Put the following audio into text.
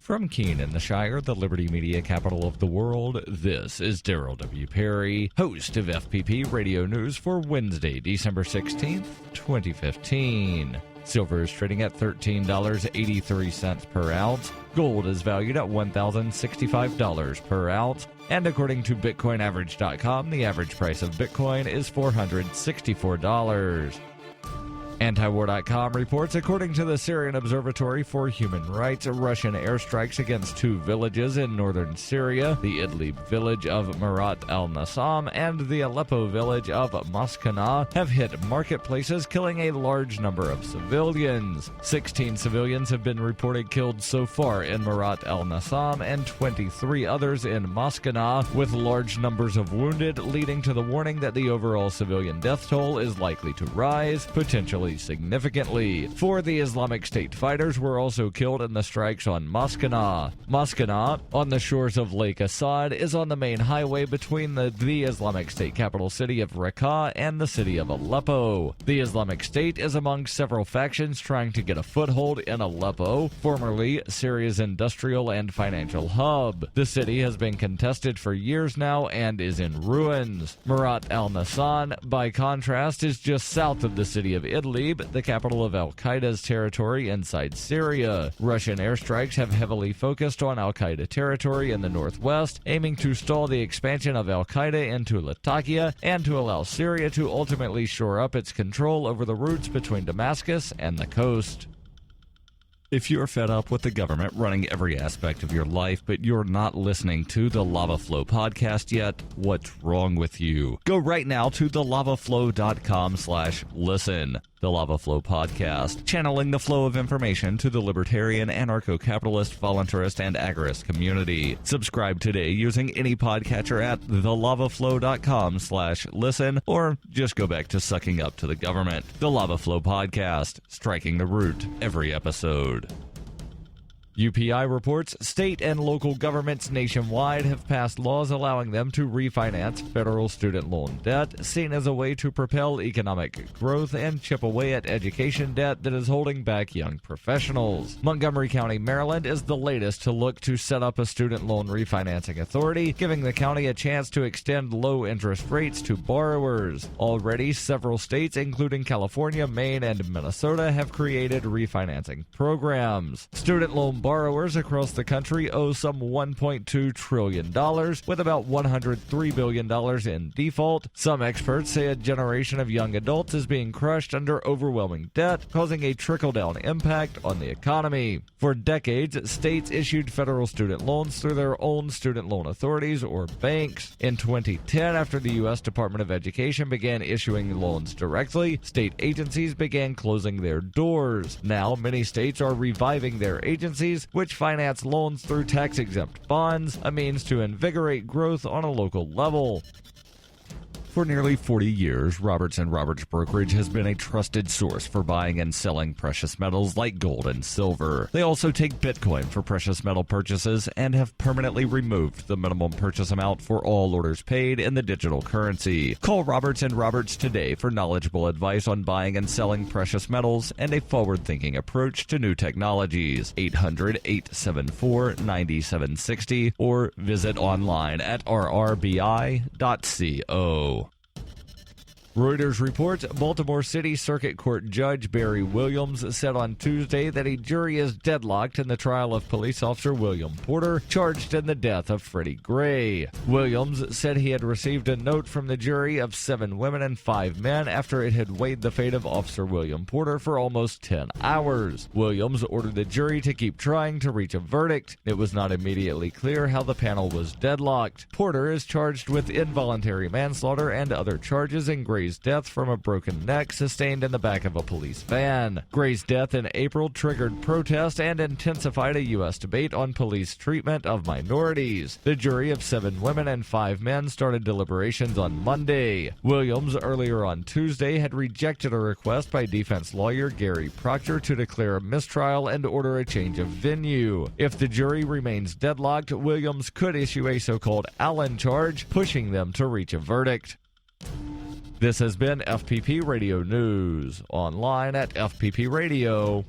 From Keene in the Shire, the Liberty Media capital of the world, this is Daryl W. Perry, host of FPP Radio News for Wednesday, December 16th, 2015. Silver is trading at $13.83 per ounce. Gold is valued at $1,065 per ounce. And according to BitcoinAverage.com, the average price of Bitcoin is $464. Antiwar.com reports, according to the Syrian Observatory for Human Rights, Russian airstrikes against two villages in northern Syria, the Idlib village of Marat al-Nassam and the Aleppo village of Maskana, have hit marketplaces, killing a large number of civilians. 16 civilians have been reported killed so far in Marat al-Nassam and 23 others in Maskana, with large numbers of wounded, leading to the warning that the overall civilian death toll is likely to rise, potentially significantly. 4 of the Islamic State fighters were also killed in the strikes on Maskana. Maskana, on the shores of Lake Assad, is on the main highway between the Islamic State capital city of Raqqa and the city of Aleppo. The Islamic State is among several factions trying to get a foothold in Aleppo, formerly Syria's industrial and financial hub. The city has been contested for years now and is in ruins. Marat al-Nassan, by contrast, is just south of the city of Idlib, the capital of al-Qaeda's territory inside Syria. Russian airstrikes have heavily focused on al-Qaeda territory in the northwest, aiming to stall the expansion of al-Qaeda into Latakia and to allow Syria to ultimately shore up its control over the routes between Damascus and the coast. If you're fed up with the government running every aspect of your life, but you're not listening to the Lava Flow podcast yet, what's wrong with you? Go right now to thelavaflow.com/listen. The Lava Flow podcast, channeling the flow of information to the libertarian, anarcho-capitalist, voluntarist, and agorist community. Subscribe today using any podcatcher at thelavaflow.com/listen, or just go back to sucking up to the government. The Lava Flow podcast, striking the root every episode. UPI reports state and local governments nationwide have passed laws allowing them to refinance federal student loan debt, seen as a way to propel economic growth and chip away at education debt that is holding back young professionals. Montgomery County, Maryland is the latest to look to set up a student loan refinancing authority, giving the county a chance to extend low interest rates to borrowers. Already, several states, including California, Maine, and Minnesota, have created refinancing programs. Student loan borrowers across the country owe some $1.2 trillion, with about $103 billion in default. Some experts say a generation of young adults is being crushed under overwhelming debt, causing a trickle-down impact on the economy. For decades, states issued federal student loans through their own student loan authorities or banks. In 2010, after the U.S. Department of Education began issuing loans directly, state agencies began closing their doors. Now, many states are reviving their agencies, which finance loans through tax-exempt bonds, a means to invigorate growth on a local level. For nearly 40 years, Roberts & Roberts Brokerage has been a trusted source for buying and selling precious metals like gold and silver. They also take Bitcoin for precious metal purchases and have permanently removed the minimum purchase amount for all orders paid in the digital currency. Call Roberts & Roberts today for knowledgeable advice on buying and selling precious metals and a forward-thinking approach to new technologies. 800-874-9760 or visit online at rrbi.co. Reuters reports Baltimore City Circuit Court Judge Barry Williams said on Tuesday that a jury is deadlocked in the trial of police officer William Porter, charged in the death of Freddie Gray. Williams said he had received a note from the jury of 7 women and 5 men after it had weighed the fate of Officer William Porter for almost 10 hours. Williams ordered the jury to keep trying to reach a verdict. It was not immediately clear how the panel was deadlocked. Porter is charged with involuntary manslaughter and other charges in Gray's death from a broken neck sustained in the back of a police van. Gray's death in April triggered protest and intensified a U.S. debate on police treatment of minorities. The jury of 7 women and 5 men started deliberations on Monday. Williams earlier on Tuesday had rejected a request by defense lawyer Gary Proctor to declare a mistrial and order a change of venue. If the jury remains deadlocked, Williams could issue a so-called Allen charge, pushing them to reach a verdict. This has been FPP Radio News, online at fppradio.com.